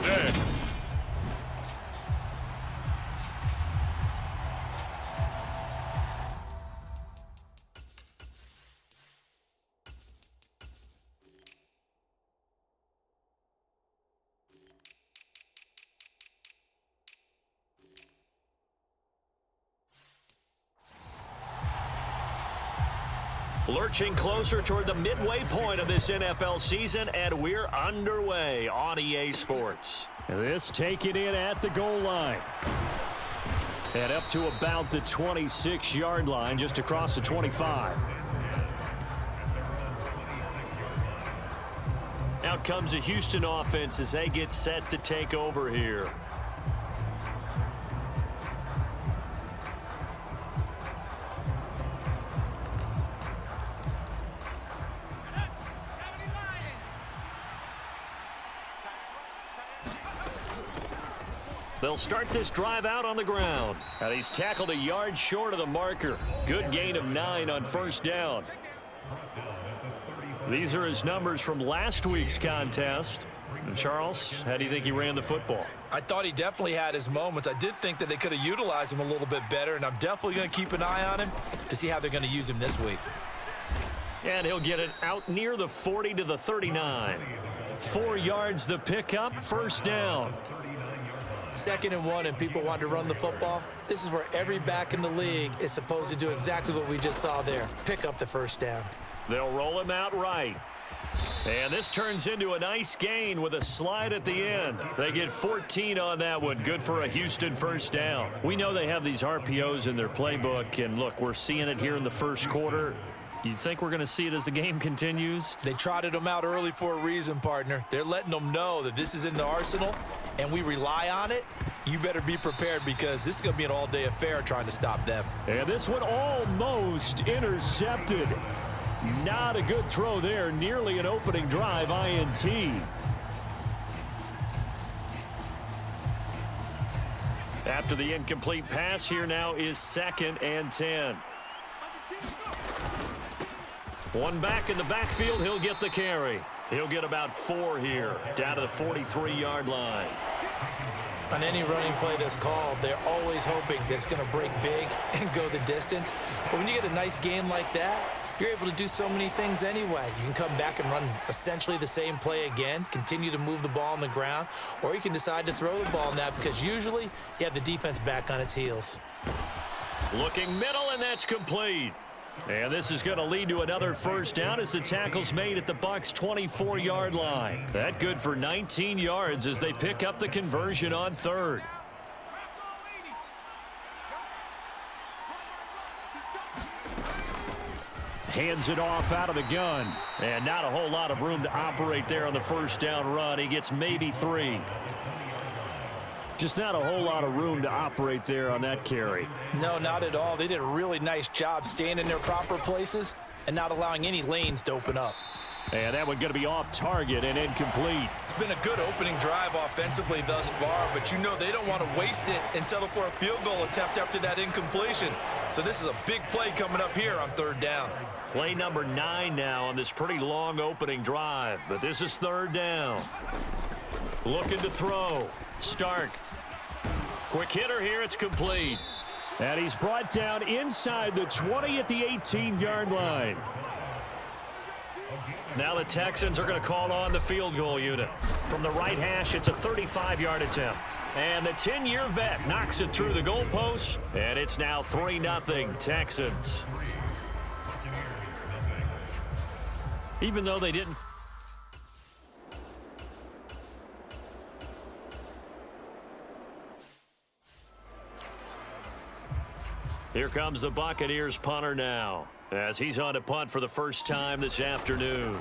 today. Lurching closer toward the midway point of this NFL season, and we're underway on EA Sports. This taken in at the goal line. And up to about the 26-yard line, just across the 25. Out comes the Houston offense as they get set to take over here. They'll start this drive out on the ground. And he's tackled a yard short of the marker. Good gain of 9 on first down. These are his numbers from last week's contest. And Charles, how do you think he ran the football? I thought he definitely had his moments. I did think that they could have utilized him a little bit better, and I'm definitely going to keep an eye on him to see how they're going to use him this week. And he'll get it out near the 40 to the 39. 4 yards the pickup, first down. 2nd and 1, and people want to run the football. This is where every back in the league is supposed to do exactly what we just saw there. Pick up the first down. They'll roll him out right. And this turns into a nice gain with a slide at the end. They get 14 on that one. Good for a Houston first down. We know they have these RPOs in their playbook, and look, we're seeing it here in the first quarter. You think we're going to see it as the game continues? They trotted them out early for a reason, partner. They're letting them know that this is in the arsenal, and we rely on it. You better be prepared because this is going to be an all-day affair trying to stop them. And this one almost intercepted. Not a good throw there. Nearly an opening drive INT. After the incomplete pass, here now is 2nd and 10. One back in the backfield, he'll get the carry. He'll get about 4 here, down to the 43-yard line. On any running play that's called, they're always hoping that it's going to break big and go the distance. But when you get a nice gain like that, you're able to do so many things anyway. You can come back and run essentially the same play again, continue to move the ball on the ground, or you can decide to throw the ball now because usually you have the defense back on its heels. Looking middle, and that's complete. And this is going to lead to another first down as the tackle's made at the Bucs' 24-yard line. That good for 19 yards as they pick up the conversion on 3rd. Hands it off out of the gun. And not a whole lot of room to operate there on the first down run. He gets maybe 3. Just not a whole lot of room to operate there on that carry. No, not at all. They did a really nice job staying in their proper places and not allowing any lanes to open up. And that one going to be off target and incomplete. It's been a good opening drive offensively thus far, but you know they don't want to waste it and settle for a field goal attempt after that incompletion. So this is a big play coming up here on 3rd down. Play number 9 now on this pretty long opening drive, but this is 3rd down. Looking to throw. Stark. Quick hitter here, it's complete. And he's brought down inside the 20 at the 18-yard line. Now the Texans are going to call on the field goal unit. From the right hash, it's a 35-yard attempt. And the 10-year vet knocks it through the goalpost, and it's now 3-0 Texans. Even though they didn't... Here comes the Buccaneers punter now, as he's on to punt for the first time this afternoon.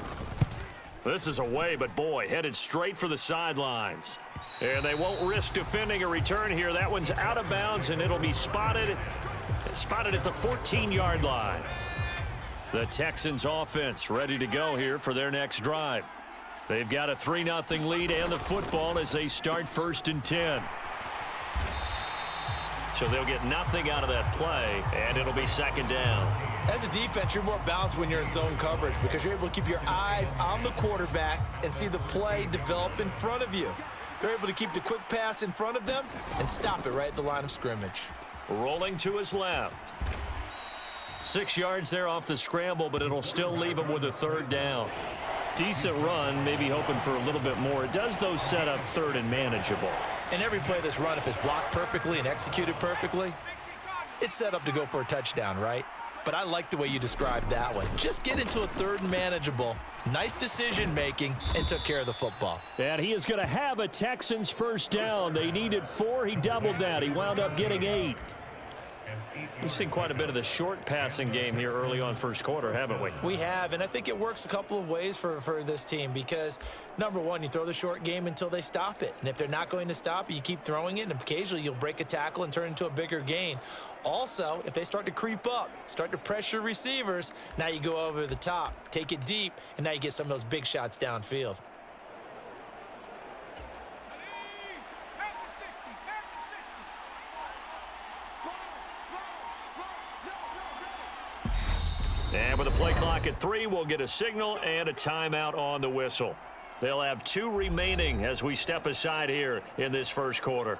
This is away, but boy, headed straight for the sidelines. And they won't risk defending a return here. That one's out of bounds, and it'll be spotted at the 14-yard line. The Texans offense ready to go here for their next drive. They've got a 3-0 lead and the football as they start 1st and 10. So they'll get nothing out of that play, and it'll be 2nd down. As a defense, you're more balanced when you're in zone coverage because you're able to keep your eyes on the quarterback and see the play develop in front of you. They're able to keep the quick pass in front of them and stop it right at the line of scrimmage. Rolling to his left. 6 yards there off the scramble, but it'll still leave him with a third down. Decent run, maybe hoping for a little bit more. It does, though, set up third and manageable. And every play this run, if it's blocked perfectly and executed perfectly, it's set up to go for a touchdown, right? But I like the way you described that one. Just get into a third and manageable, nice decision-making, and took care of the football. And he is going to have a Texans first down. They needed 4. He doubled that. He wound up getting 8. We've seen quite a bit of the short passing game here early on first quarter, haven't we? We have, and I think it works a couple of ways for this team because, number one, you throw the short game until they stop it. And if they're not going to stop it, you keep throwing it, and occasionally you'll break a tackle and turn it into a bigger gain. Also, if they start to creep up, start to pressure receivers, now you go over the top, take it deep, and now you get some of those big shots downfield. And with the play clock at 3, we'll get a signal and a timeout on the whistle. They'll have 2 remaining as we step aside here in this first quarter.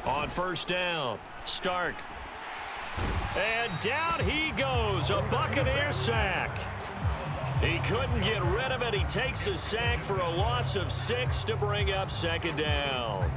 On first down, Stark. And down he goes, a Buccaneer sack. He couldn't get rid of it. He takes a sack for a loss of 6 to bring up second down.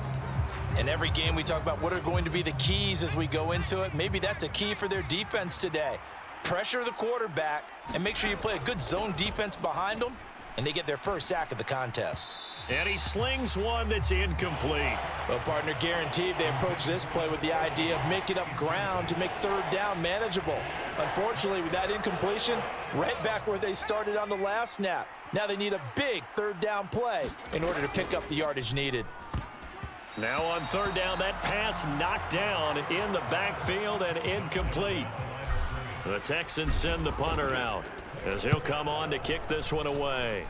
In every game we talk about what are going to be the keys as we go into it. Maybe that's a key for their defense today. Pressure the quarterback and make sure you play a good zone defense behind them, and they get their first sack of the contest. And he slings one that's incomplete. Well, partner, guaranteed they approach this play with the idea of making up ground to make third down manageable. Unfortunately, with that incompletion, right back where they started on the last snap. Now they need a big third down play in order to pick up the yardage needed. Now on third down, that pass knocked down in the backfield and incomplete. The Texans send the punter out as he'll come on to kick this one away.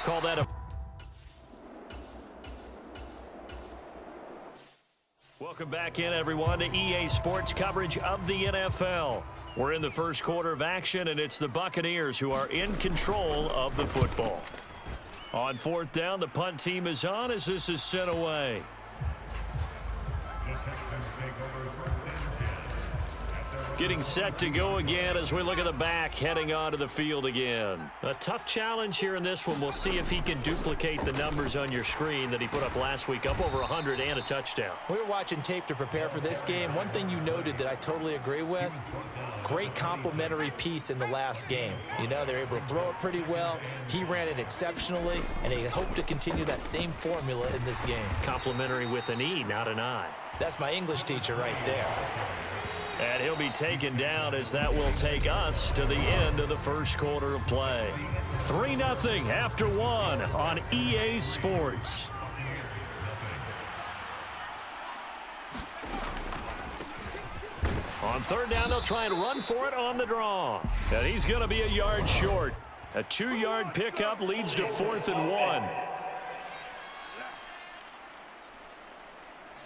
Call that a... Welcome back in, everyone, to EA Sports coverage of the NFL. We're in the first quarter of action, and it's the Buccaneers who are in control of the football. On fourth down, the punt team is on as this is sent away. Getting set to go again as we look at the back heading onto the field again. A tough challenge here in this one. We'll see if he can duplicate the numbers on your screen that he put up last week, up over 100 and a touchdown. We were watching tape to prepare for this game. One thing you noted that I totally agree with, great complimentary piece in the last game. You know, they're able to throw it pretty well. He ran it exceptionally, and they hope to continue that same formula in this game. Complimentary with an E, not an I. That's my English teacher right there. And he'll be taken down as that will take us to the end of the first quarter of play. 3-0 after 1 on EA Sports. On third down, they'll try and run for it on the draw. And he's going to be a yard short. A 2-yard pickup leads to 4th and 1.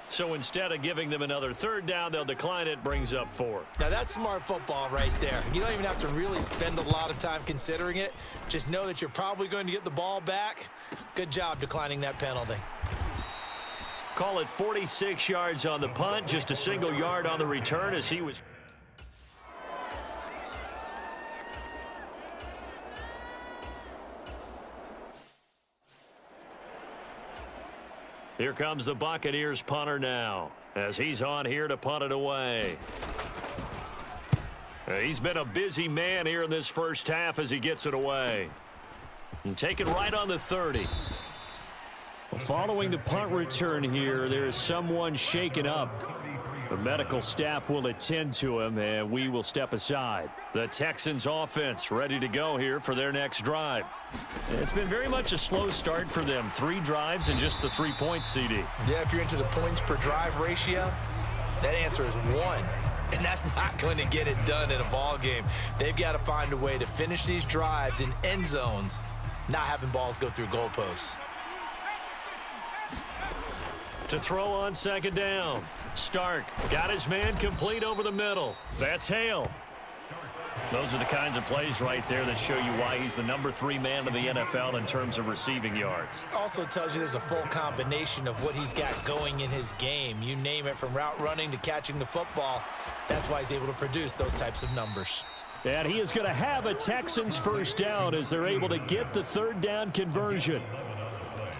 So instead of giving them another third down, they'll decline it, brings up 4. Now that's smart football right there. You don't even have to really spend a lot of time considering it. Just know that you're probably going to get the ball back. Good job declining that penalty. Call it 46 yards on the punt, just a single yard on the return as he was... Here comes the Buccaneers punter now as he's on here to punt it away. He's been a busy man here in this first half as he gets it away. And take it right on the 30. Following the punt return here, there is someone shaken up. The medical staff will attend to him, and we will step aside. The Texans offense ready to go here for their next drive. It's been very much a slow start for them. 3 drives and just the 3 points, CD. Yeah, if you're into the points per drive ratio, that answer is 1. And that's not going to get it done in a ball game. They've got to find a way to finish these drives in end zones, not having balls go through goalposts. To throw on second down. Stark got his man complete over the middle. That's Hale. Those are the kinds of plays right there that show you why he's the number 3 man in the NFL in terms of receiving yards. Also tells you there's a full combination of what he's got going in his game. You name it, from route running to catching the football. That's why he's able to produce those types of numbers. And he is going to have a Texans first down as they're able to get the 3rd down conversion.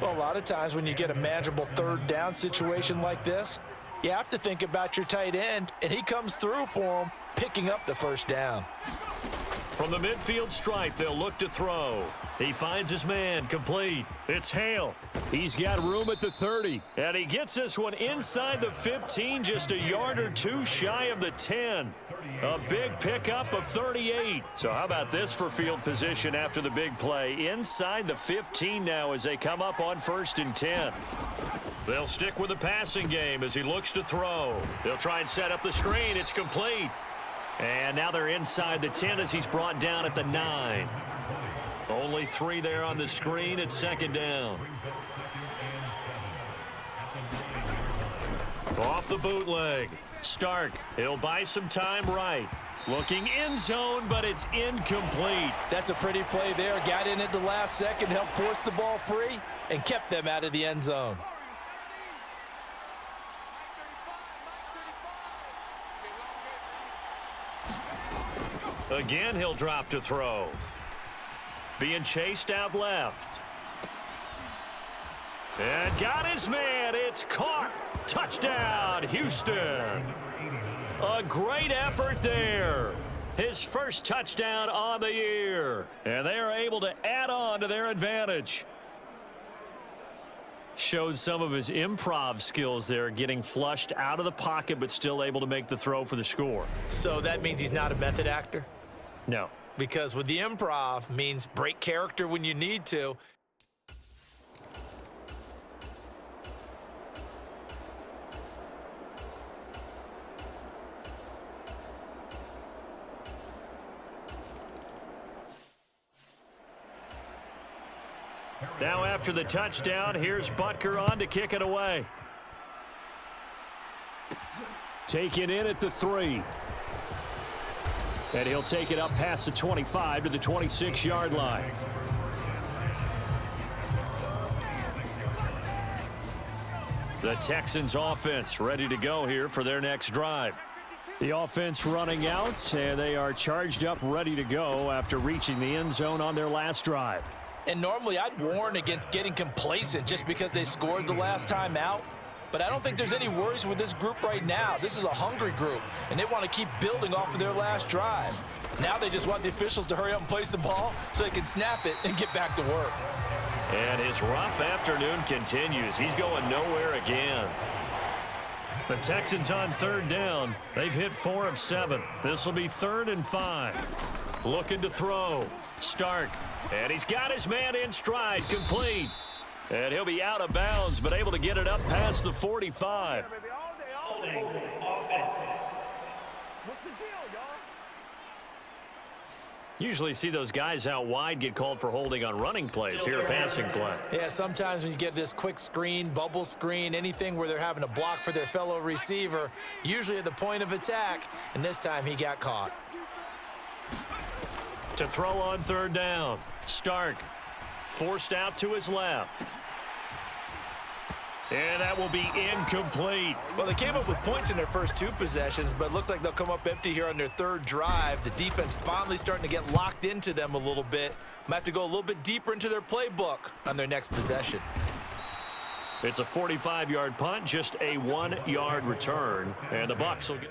Well, a lot of times when you get a manageable 3rd down situation like this, you have to think about your tight end, and he comes through for him, picking up the first down. From the midfield stripe, they'll look to throw. He finds his man complete. It's Hale. He's got room at the 30. And he gets this one inside the 15, just a yard or 2 shy of the 10. A big pickup of 38. So how about this for field position after the big play? Inside the 15 now as they come up on 1st and 10. They'll stick with the passing game as he looks to throw. They'll try and set up the screen. It's complete. And now they're inside the 10 as he's brought down at the 9. Only 3 there on the screen at 2nd down. Off the bootleg. Stark, he'll buy some time right. Looking end zone, but it's incomplete. That's a pretty play there. Got in at the last second, helped force the ball free, and kept them out of the end zone. Again, he'll drop to throw. Being chased out left. And got his man. It's caught. Touchdown, Houston. A great effort there. His first touchdown on the year. And they are able to add on to their advantage. Showed some of his improv skills there, getting flushed out of the pocket but still able to make the throw for the score. So that means he's not a method actor? No. Because with the improv means break character when you need to. Now after the touchdown, here's Butker on to kick it away. Taken in at the 3. And he'll take it up past the 25 to the 26-yard line. The Texans offense ready to go here for their next drive. The offense running out, and they are charged up ready to go after reaching the end zone on their last drive. And normally I'd warn against getting complacent just because they scored the last time out. But I don't think there's any worries with this group right now. This is a hungry group, and they want to keep building off of their last drive. Now they just want the officials to hurry up and place the ball so they can snap it and get back to work. And his rough afternoon continues. He's going nowhere again. The Texans on 3rd down. They've hit 4 of 7. This will be 3rd and 5. Looking to throw. Stark. And he's got his man in stride. Complete. And he'll be out of bounds, but able to get it up past the 45. What's the deal, y'all? Usually see those guys out wide get called for holding on running plays. Here, a passing play. Yeah, sometimes when you get this quick screen, bubble screen, anything where they're having to block for their fellow receiver, usually at the point of attack, and this time he got caught. To throw on 3rd down. Stark forced out to his left. And that will be incomplete. Well, they came up with points in their first 2 possessions, but it looks like they'll come up empty here on their 3rd drive. The defense finally starting to get locked into them a little bit. Might have to go a little bit deeper into their playbook on their next possession. It's a 45-yard punt, just a 1-yard return. And the Bucs will get...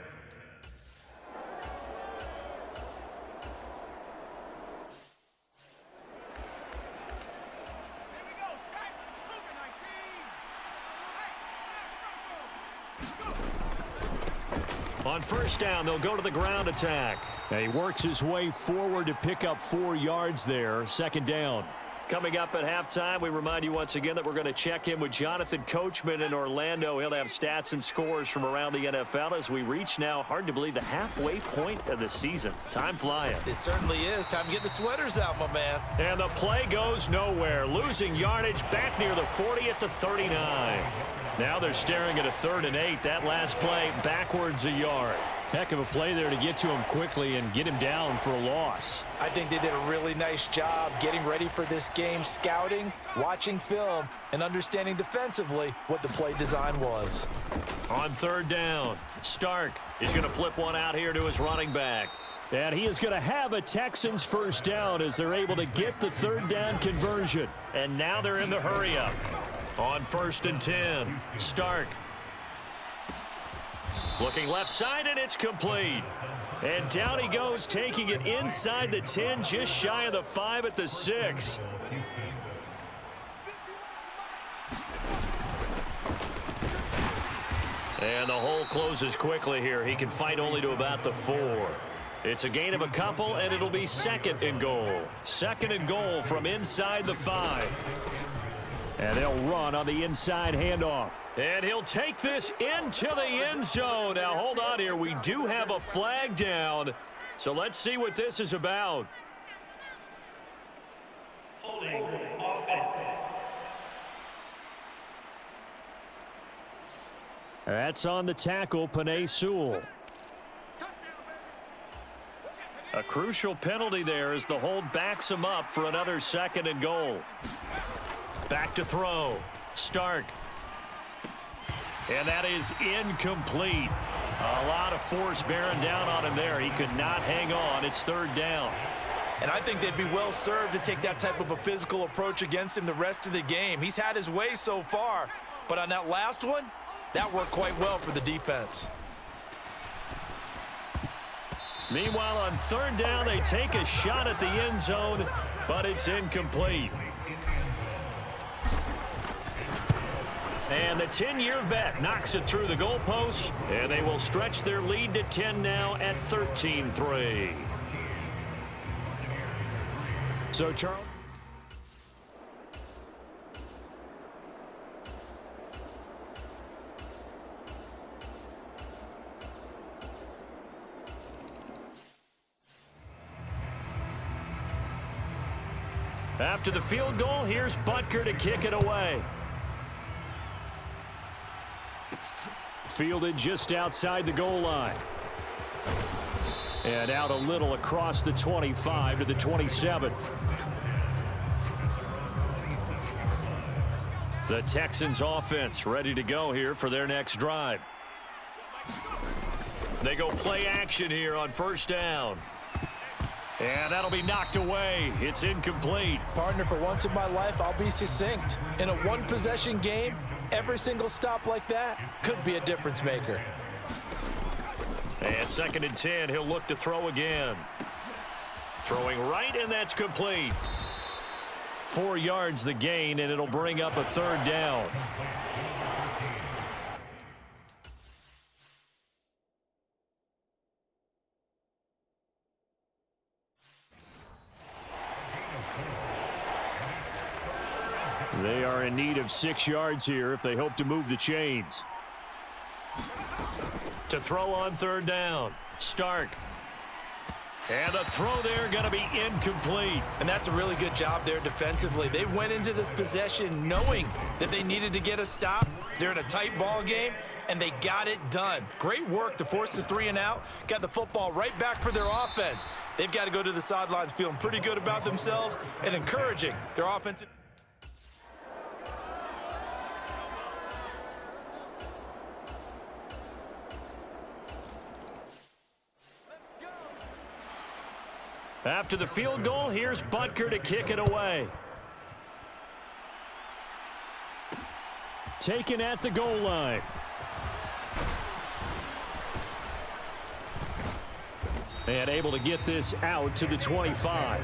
On first down, they'll go to the ground attack. And he works his way forward to pick up 4 yards there. Second down. Coming up at halftime, we remind you once again that we're going to check in with Jonathan Coachman in Orlando. He'll have stats and scores from around the NFL as we reach now, hard to believe, the halfway point of the season. Time flying. It certainly is. Time to get the sweaters out, my man. And the play goes nowhere. Losing yardage back near the 40 at the 39. Now they're staring at a 3rd and 8. That last play backwards a yard. Heck of a play there to get to him quickly and get him down for a loss. I think they did a really nice job getting ready for this game, scouting, watching film, and understanding defensively what the play design was. On 3rd down, Stark is going to flip one out here to his running back. And he is going to have a Texans first down as they're able to get the 3rd down conversion. And now they're in the hurry-up. On 1st and 10, Stark. Looking left side, and it's complete. And down he goes, taking it inside the 10, just shy of the 5 at the 6. And the hole closes quickly here. He can fight only to about the 4. It's a gain of a couple, and it'll be 2nd and goal. 2nd and goal from inside the 5. And they'll run on the inside handoff. And he'll take this into the end zone. Now, hold on here. We do have a flag down. So let's see what this is about. Holding offense. That's on the tackle, Penei Sewell. A crucial penalty there as the hold backs him up for another 2nd and goal. Back to throw. Stark. And that is incomplete. A lot of force bearing down on him there. He could not hang on. It's 3rd down. And I think they'd be well served to take that type of a physical approach against him the rest of the game. He's had his way so far, but on that last one, that worked quite well for the defense. Meanwhile, on 3rd down, they take a shot at the end zone, but it's incomplete. And the 10-year vet knocks it through the goalpost, and they will stretch their lead to 10 now at 13-3. So, Charles. After the field goal, here's Butker to kick it away. Fielded just outside the goal line. And out a little across the 25 to the 27. The Texans offense ready to go here for their next drive. They go play action here on 1st down. And that'll be knocked away. It's incomplete. Partner, for once in my life, I'll be succinct. In a one-possession game, every single stop like that could be a difference maker. And 2nd and 10, he'll look to throw again. Throwing right, and that's complete. 4 yards the gain, and it'll bring up a 3rd down. They are in need of 6 yards here if they hope to move the chains. To throw on 3rd down, Stark. And the throw there going to be incomplete. And that's a really good job there defensively. They went into this possession knowing that they needed to get a stop. They're in a tight ball game, and they got it done. Great work to force the 3 and out. Got the football right back for their offense. They've got to go to the sidelines feeling pretty good about themselves and encouraging their offensive. After the field goal, here's Butker to kick it away. Taken at the goal line. And able to get this out to the 25.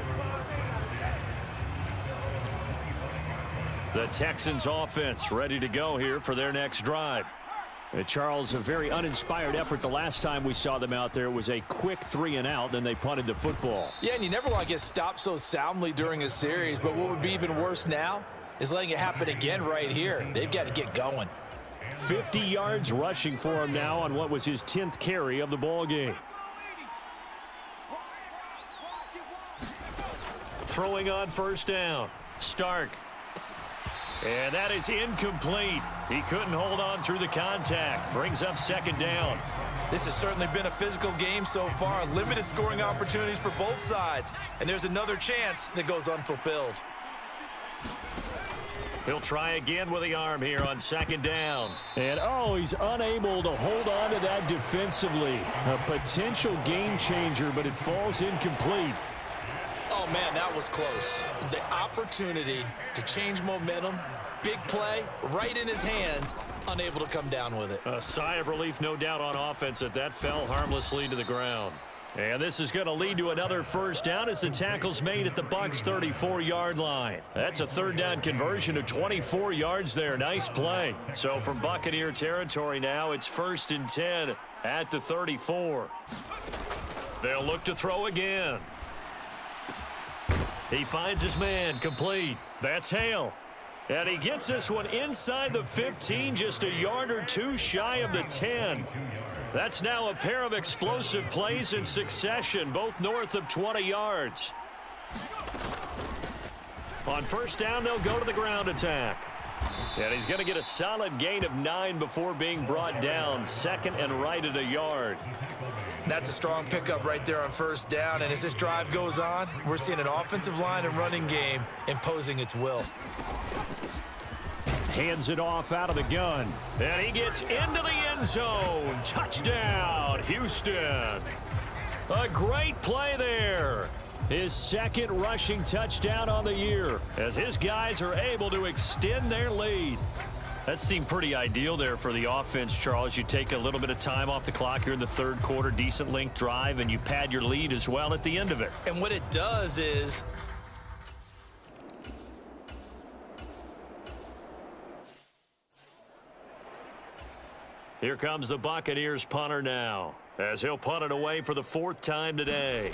The Texans offense ready to go here for their next drive. Charles, a very uninspired effort the last time we saw them out there. It was a quick 3-and-out, then they punted the football. Yeah, and you never want to get stopped so soundly during a series, but what would be even worse now is letting it happen again right here. They've got to get going. 50 yards rushing for him now on what was his 10th carry of the ball game. Throwing on first down. Stark. And that is incomplete. He couldn't hold on through the contact. Brings up second down. This has certainly been a physical game so far. Limited scoring opportunities for both sides. And there's another chance that goes unfulfilled. He'll try again with the arm here on second down. And, he's unable to hold on to that defensively. A potential game changer, but it falls incomplete. Oh, man, that was close. The opportunity to change momentum, big play, right in his hands, unable to come down with it. A sigh of relief, no doubt, on offense that fell harmlessly to the ground. And this is going to lead to another first down as the tackle's made at the Bucs' 34-yard line. That's a third down conversion of 24 yards there. Nice play. So from Buccaneer territory now, it's 1st and 10 at the 34. They'll look to throw again. He finds his man, complete. That's Hale. And he gets this one inside the 15, just a yard or two shy of the 10. That's now a pair of explosive plays in succession, both north of 20 yards. On first down, they'll go to the ground attack. And he's going to get a solid gain of 9 before being brought down, second and right at a yard. That's a strong pickup right there on first down. And as this drive goes on, we're seeing an offensive line and running game imposing its will. Hands it off out of the gun. And he gets into the end zone. Touchdown, Houston. A great play there. His second rushing touchdown on the year, as his guys are able to extend their lead. That seemed pretty ideal there for the offense, Charles. You take a little bit of time off the clock here in the third quarter, decent length drive, and you pad your lead as well at the end of it. And what it does is here comes the Buccaneers punter now, as he'll punt it away for the 4th time today.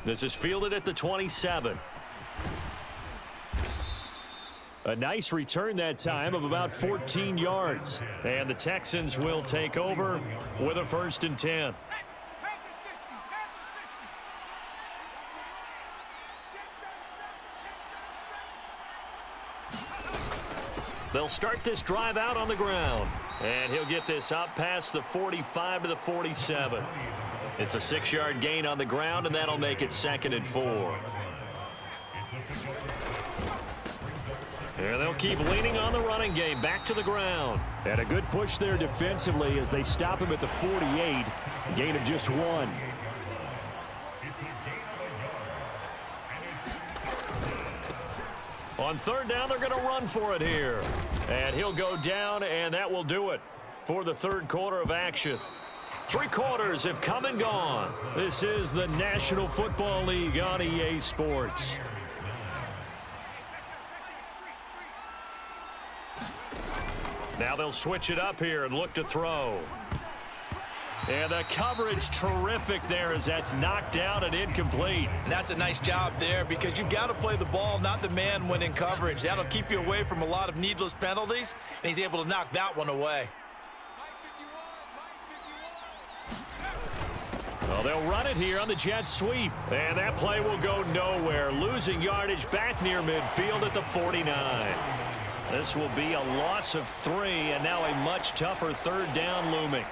This is fielded at the 27. A nice return that time of about 14 yards. And the Texans will take over with a 1st and 10. They'll start this drive out on the ground. And he'll get this up past the 45 to the 47. It's a 6-yard gain on the ground, and that'll make it 2nd and 4. And they'll keep leaning on the running game. Back to the ground. And a good push there defensively as they stop him at the 48. A gain of just 1. On third down, they're going to run for it here. And he'll go down, and that will do it for the third quarter of action. 3 quarters have come and gone. This is the National Football League on EA Sports. Now they'll switch it up here and look to throw. And the coverage terrific there as that's knocked down and incomplete. And that's a nice job there because you've got to play the ball, not the man when in coverage. That'll keep you away from a lot of needless penalties, and he's able to knock that one away. Well, they'll run it here on the jet sweep. And that play will go nowhere. Losing yardage back near midfield at the 49. This will be a loss of 3, and now a much tougher third down looming.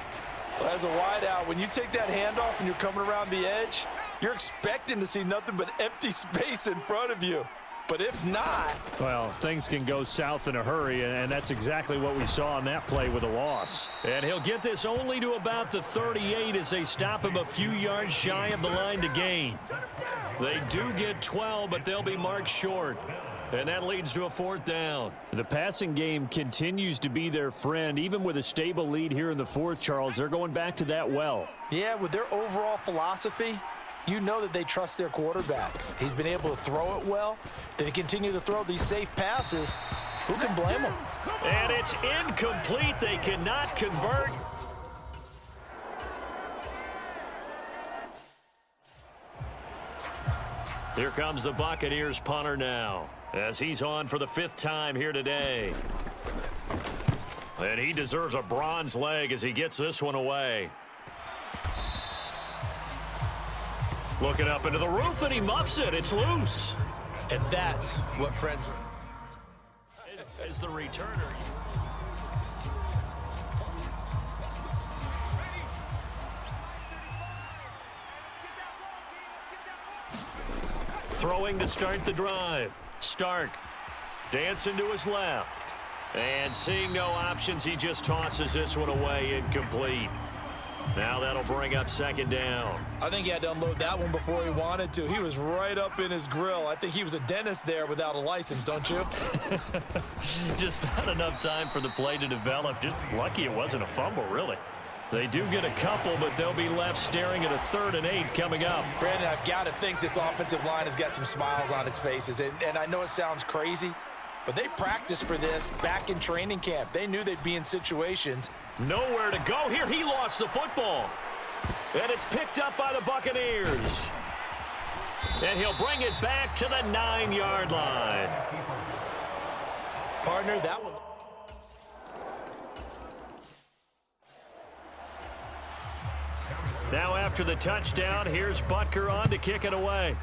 Well, as a wideout, when you take that handoff and you're coming around the edge, you're expecting to see nothing but empty space in front of you. But if not, well, things can go south in a hurry, and that's exactly what we saw on that play with a loss. And he'll get this only to about the 38 as they stop him a few yards shy of the line to gain. They do get 12, but they'll be marked short. And that leads to a 4th down. The passing game continues to be their friend. Even with a stable lead here in the 4th, Charles, they're going back to that well. Yeah, with their overall philosophy, you know that they trust their quarterback. He's been able to throw it well. They continue to throw these safe passes. Who can blame them? And it's incomplete. They cannot convert. Here comes the Buccaneers punter now, as he's on for the 5th time here today. And he deserves a bronze leg as he gets this one away. Looking up into the roof, and he muffs it. It's loose. And that's what friends are. As the returner. Throwing to start the drive. Stark dancing to his left. And seeing no options, he just tosses this one away, incomplete. Now that'll bring up 2nd down. I think he had to unload that one before he wanted to. He was right up in his grill. I think he was a dentist there without a license, don't you? Just not enough time for the play to develop. Just lucky it wasn't a fumble, really. They do get a couple, but they'll be left staring at a 3rd and 8 coming up. Brandon, I've got to think this offensive line has got some smiles on its faces. And I know it sounds crazy, but they practiced for this back in training camp. They knew they'd be in situations. Nowhere to go here. He lost the football. And it's picked up by the Buccaneers. And he'll bring it back to the 9-yard line. Partner, that one. Now after the touchdown, here's Butker on to kick it away.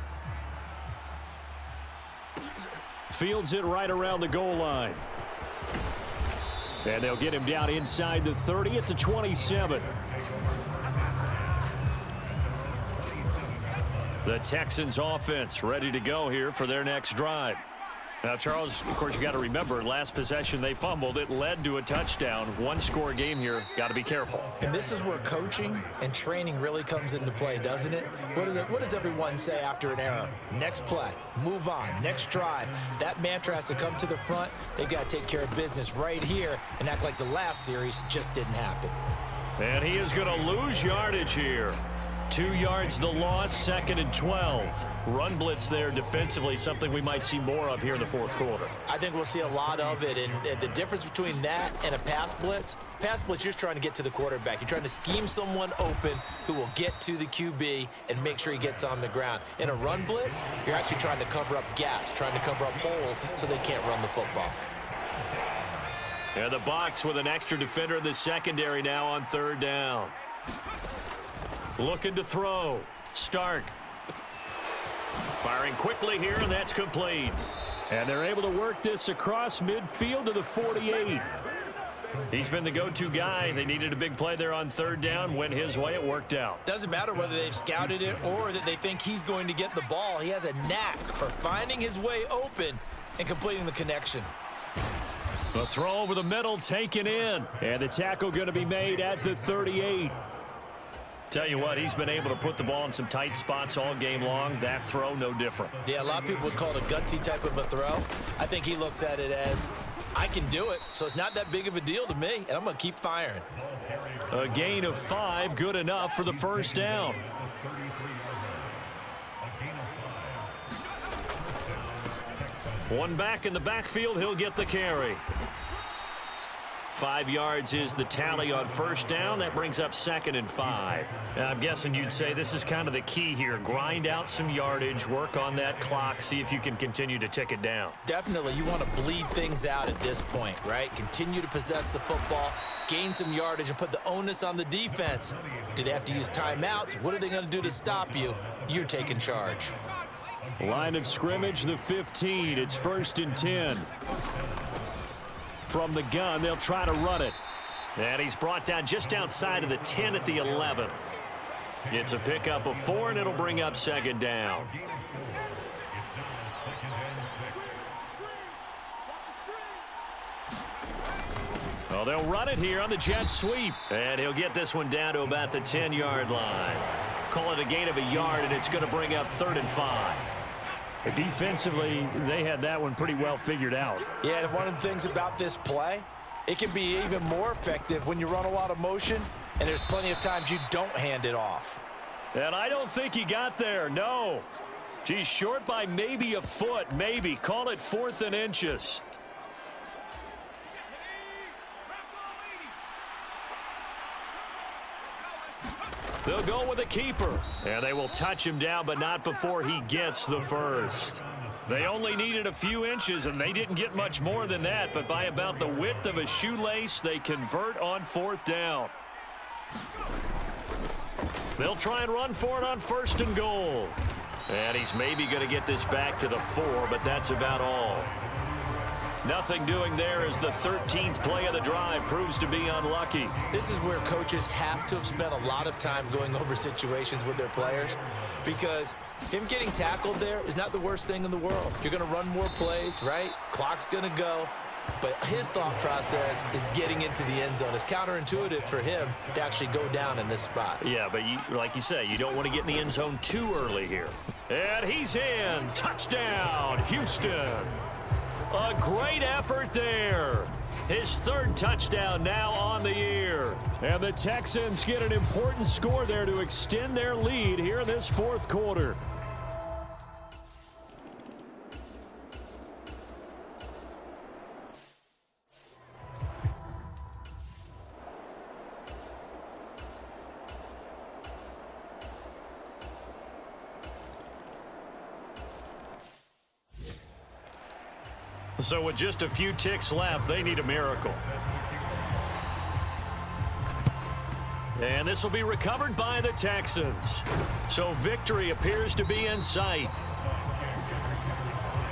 Fields it right around the goal line. And they'll get him down inside the 30 at the 27. The Texans offense ready to go here for their next drive. Now, Charles, of course, you got to remember, last possession they fumbled. It led to a touchdown. One-score game here. Got to be careful. And this is where coaching and training really comes into play, doesn't it? What does everyone say after an error? Next play, move on, next drive. That mantra has to come to the front. They've got to take care of business right here and act like the last series just didn't happen. And he is going to lose yardage here. 2 yards the loss, 2nd and 12. Run blitz there defensively, something we might see more of here in the 4th quarter. I think we'll see a lot of it, and the difference between that and a pass blitz, you're just trying to get to the quarterback. You're trying to scheme someone open who will get to the QB and make sure he gets on the ground. In a run blitz, you're actually trying to cover up gaps, trying to cover up holes so they can't run the football. And the Bucs with an extra defender in the secondary now on 3rd down. Looking to throw. Stark. Firing quickly here, and that's complete. And they're able to work this across midfield to the 48. He's been the go-to guy. They needed a big play there on 3rd down. Went his way. It worked out. Doesn't matter whether they've scouted it or that they think he's going to get the ball. He has a knack for finding his way open and completing the connection. The throw over the middle taken in. And the tackle going to be made at the 38. Tell you what, he's been able to put the ball in some tight spots all game long. That throw, no different. Yeah, a lot of people would call it a gutsy type of a throw. I think he looks at it as, I can do it, so it's not that big of a deal to me, and I'm going to keep firing. A gain of 5, good enough for the 1st down. One back in the backfield, he'll get the carry. 5 yards is the tally on 1st down. That brings up 2nd and 5. I'm guessing you'd say this is kind of the key here. Grind out some yardage, work on that clock, see if you can continue to tick it down. Definitely, you want to bleed things out at this point, right? Continue to possess the football, gain some yardage, and put the onus on the defense. Do they have to use timeouts? What are they going to do to stop you? You're taking charge. Line of scrimmage, the 15. It's 1st and 10. From the gun, they'll try to run it. And he's brought down just outside of the 10 at the 11. It's a pickup of 4, and it'll bring up 2nd down. Well, they'll run it here on the jet sweep. And he'll get this one down to about the 10-yard line. Call it a gain of a yard, and it's going to bring up 3rd and 5. Defensively, they had that one pretty well figured out. Yeah, and one of the things about this play, it can be even more effective when you run a lot of motion, and there's plenty of times you don't hand it off. And I don't think he got there, no. He's short by maybe a foot, maybe. Call it 4th and inches. They'll go with a keeper. And they will touch him down, but not before he gets the first. They only needed a few inches, and they didn't get much more than that. But by about the width of a shoelace, they convert on 4th down. They'll try and run for it on 1st and goal. And he's maybe going to get this back to the 4, but that's about all. Nothing doing there as the 13th play of the drive proves to be unlucky. This is where coaches have to have spent a lot of time going over situations with their players, because him getting tackled there is not the worst thing in the world. You're going to run more plays, right? Clock's going to go. But his thought process is getting into the end zone. It's counterintuitive for him to actually go down in this spot. Yeah, but like you say, you don't want to get in the end zone too early here. And he's in. Touchdown, Houston. A great effort there. His 3rd touchdown now on the year. And the Texans get an important score there to extend their lead here in this 4th quarter. So with just a few ticks left, they need a miracle. And this will be recovered by the Texans. So victory appears to be in sight.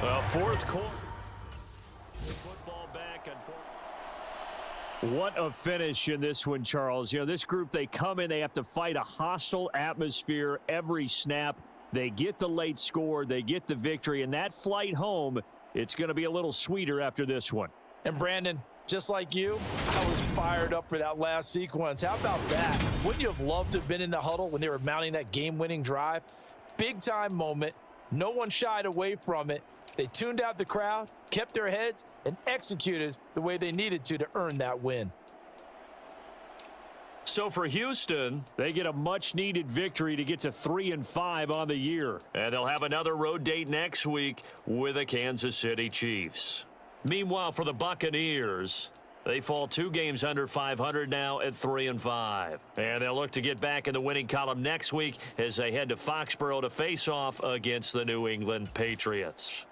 4th quarter. Football back and forth. What a finish in this one, Charles. You know, this group, they come in, they have to fight a hostile atmosphere every snap. They get the late score, they get the victory, and that flight home, it's going to be a little sweeter after this one. And Brandon, just like you, I was fired up for that last sequence. How about that? Wouldn't you have loved to have been in the huddle when they were mounting that game-winning drive? Big-time moment. No one shied away from it. They tuned out the crowd, kept their heads, and executed the way they needed to earn that win. So for Houston, they get a much-needed victory to get to 3-5 on the year. And they'll have another road date next week with the Kansas City Chiefs. Meanwhile, for the Buccaneers, they fall 2 games under 500 now at 3-5. And they'll look to get back in the winning column next week as they head to Foxborough to face off against the New England Patriots.